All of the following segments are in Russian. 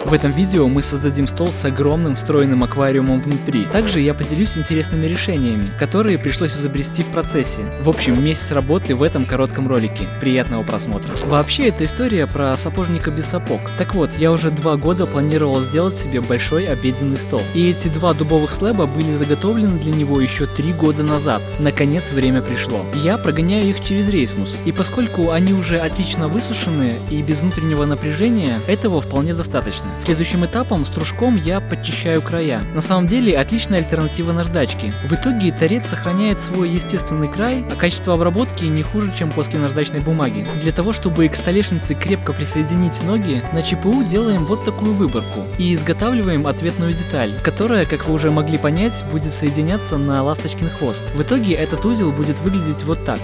В этом видео мы создадим стол с огромным встроенным аквариумом внутри. Также я поделюсь интересными решениями, которые пришлось изобрести в процессе. В общем, месяц работы в этом коротком ролике. Приятного просмотра. Вообще, это история про сапожника без сапог. Так вот, я уже 2 года планировал сделать себе большой обеденный стол. И эти 2 дубовых слэба были заготовлены для него еще 3 года назад. Наконец, время пришло. Я прогоняю их через рейсмус. И поскольку они уже отлично высушены и без внутреннего напряжения, этого вполне достаточно. Следующим этапом стружком я подчищаю края. На самом деле, отличная альтернатива наждачке. В итоге торец сохраняет свой естественный край, а качество обработки не хуже, чем после наждачной бумаги. Для того, чтобы к столешнице крепко присоединить ноги, на ЧПУ делаем вот такую выборку и изготавливаем ответную деталь, которая, как вы уже могли понять, будет соединяться на ласточкин хвост. В итоге этот узел будет выглядеть вот так.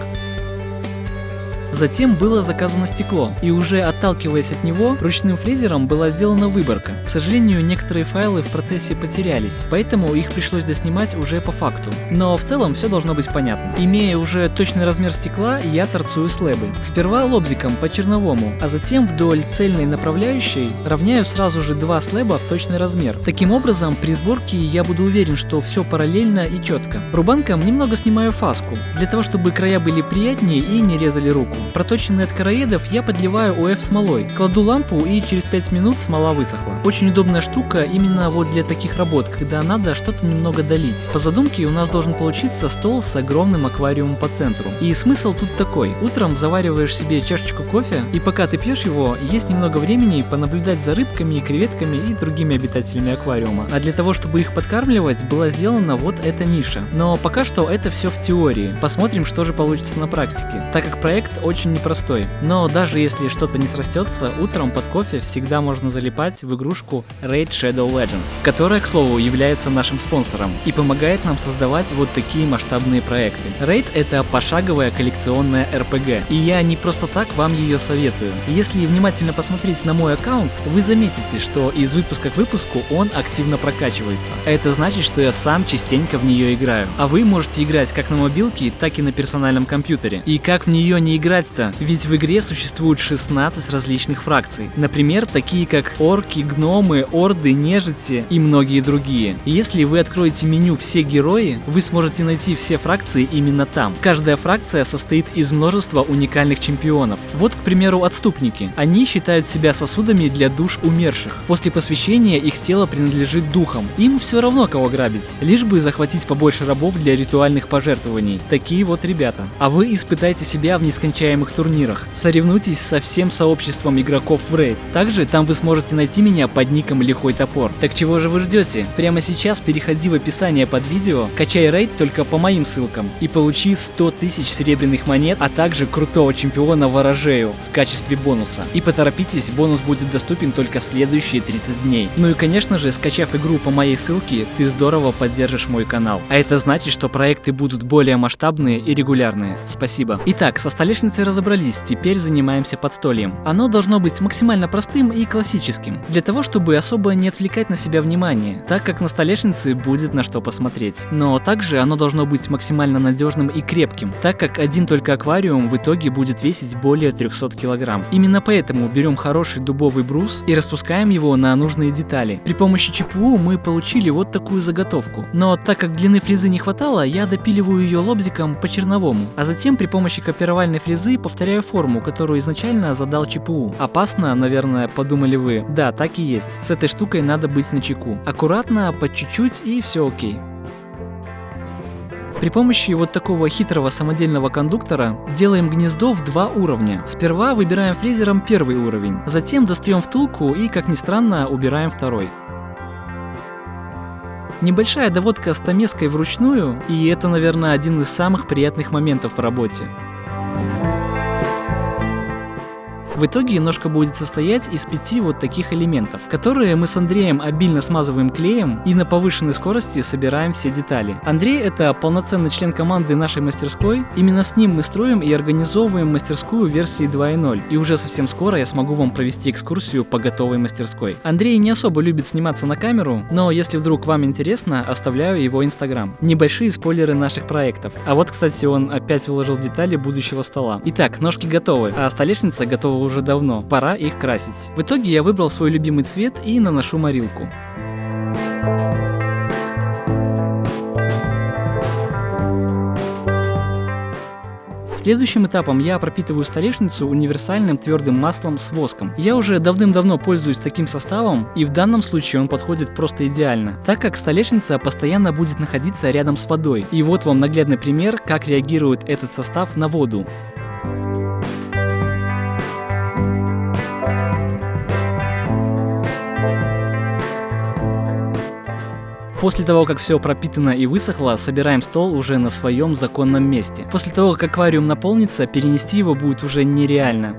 Затем было заказано стекло, и уже отталкиваясь от него, ручным фрезером была сделана выборка. К сожалению, некоторые файлы в процессе потерялись, поэтому их пришлось доснимать уже по факту. Но в целом все должно быть понятно. Имея уже точный размер стекла, я торцую слэбы. Сперва лобзиком по черновому, а затем вдоль цельной направляющей равняю сразу же 2 слэба в точный размер. Таким образом, при сборке я буду уверен, что все параллельно и четко. Рубанком немного снимаю фаску, для того, чтобы края были приятнее и не резали руку. Проточенный от короедов я подливаю ОФ смолой, кладу лампу и через 5 минут смола высохла. Очень удобная штука именно вот для таких работ, когда надо что-то немного долить. По задумке у нас должен получиться стол с огромным аквариумом по центру. И смысл тут такой: утром завариваешь себе чашечку кофе, и пока ты пьешь его, есть немного времени понаблюдать за рыбками, креветками и другими обитателями аквариума. А для того, чтобы их подкармливать, была сделана вот эта ниша. Но пока что это все в теории. Посмотрим, что же получится на практике, так как проект очень непростой. Но даже если что-то не срастется, утром под кофе всегда можно залипать в игрушку Raid Shadow Legends, которая, к слову, является нашим спонсором и помогает нам создавать вот такие масштабные проекты. Raid — это пошаговая коллекционная RPG, и я не просто так вам ее советую. Если внимательно посмотреть на мой аккаунт, вы заметите, что из выпуска к выпуску он активно прокачивается. А это значит, что я сам частенько в нее играю. А вы можете играть как на мобилке, так и на персональном компьютере. И как в нее не играть-то? Ведь в игре существует 16 различных фракций. Например, такие как орки, гномы, орды, нежити и многие другие. И если вы откроете меню «Все герои», вы сможете найти все фракции именно там. Каждая фракция состоит из множества уникальных чемпионов. Вот, к примеру, отступники. Они считают себя сосудами для душ умерших. После посвящения их тело принадлежит духам. Им все равно, кого грабить, лишь бы захватить побольше рабов для ритуальных пожертвований. Такие вот ребята. А вы испытайте себя в нескончаемых турнирах. Соревнуйтесь со всем сообществом игроков в Raid. Также там вы сможете найти меня под ником Лихой Топор. Так чего же вы ждете? Прямо сейчас переходи в описание под видео, качай Raid только по моим ссылкам и получи 100 тысяч серебряных монет, а также крутого чемпиона Ворожею в качестве бонуса. И поторопитесь, бонус будет доступен только следующие 30 дней. Ну и конечно же, скачав игру по моей ссылке, ты здорово поддержишь мой канал. А это значит, что проекты будут более масштабные и регулярные. Спасибо. Итак, со столешницей разобрались, теперь занимаемся подстольем. Оно должно быть максимально простым и классическим, для того, чтобы особо не отвлекать на себя внимание, так как на столешнице будет на что посмотреть. Но также оно должно быть максимально надежным и крепким, так как один только аквариум в итоге будет весить более 300 кг. Именно поэтому берем хороший дубовый брус и распускаем его на нужные детали. При помощи ЧПУ мы получили вот такую заготовку, но так как длины фрезы не хватало, я допиливаю ее лобзиком по черновому, а затем при помощи копировальной фрезы повторяю форму, которую изначально задал ЧПУ. Опасно, наверное, подумали вы. Да, так и есть. С этой штукой надо быть начеку. Аккуратно, по чуть-чуть, и все окей. При помощи вот такого хитрого самодельного кондуктора делаем гнездо в 2 уровня. Сперва выбираем фрезером 1 уровень, затем достаем втулку и, как ни странно, убираем 2. Небольшая доводка стамеской вручную, и это, наверное, один из самых приятных моментов в работе. В итоге ножка будет состоять из 5 вот таких элементов, которые мы с Андреем обильно смазываем клеем и на повышенной скорости собираем все детали. Андрей — это полноценный член команды нашей мастерской. Именно с ним мы строим и организовываем мастерскую версии 2.0. И уже совсем скоро я смогу вам провести экскурсию по готовой мастерской. Андрей не особо любит сниматься на камеру, но если вдруг вам интересно, оставляю его инстаграм. Небольшие спойлеры наших проектов. А вот, кстати, он опять выложил детали будущего стола. Итак, ножки готовы, а столешница готова уже уже давно, пора их красить. В итоге я выбрал свой любимый цвет и наношу морилку. Следующим этапом я пропитываю столешницу универсальным твердым маслом с воском. Я уже давным-давно пользуюсь таким составом, и в данном случае он подходит просто идеально, так как столешница постоянно будет находиться рядом с водой. И вот вам наглядный пример, как реагирует этот состав на воду. После того, как все пропитано и высохло, собираем стол уже на своем законном месте. После того, как аквариум наполнится, перенести его будет уже нереально.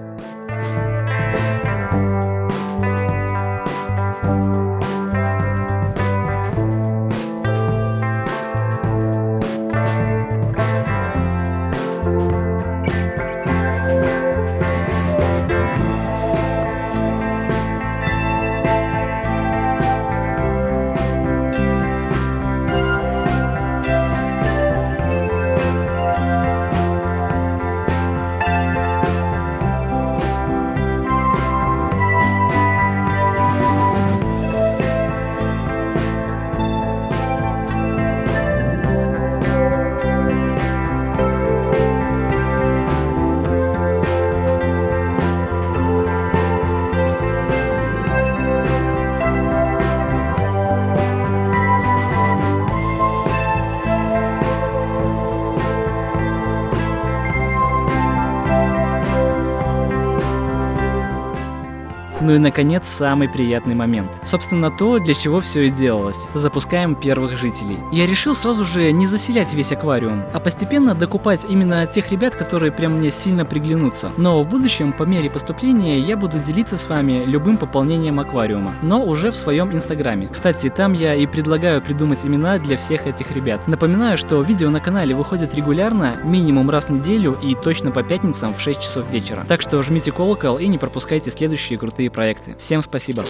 Ну и наконец самый приятный момент. Собственно то, для чего все и делалось. Запускаем первых жителей. Я решил сразу же не заселять весь аквариум, а постепенно докупать именно тех ребят, которые прям мне сильно приглянутся. Но в будущем, по мере поступления, я буду делиться с вами любым пополнением аквариума, но уже в своем инстаграме. Кстати, там я и предлагаю придумать имена для всех этих ребят. Напоминаю, что видео на канале выходят регулярно, минимум раз в неделю и точно по пятницам в 6 часов вечера. Так что жмите колокол и не пропускайте следующие крутые проекты. Всем спасибо!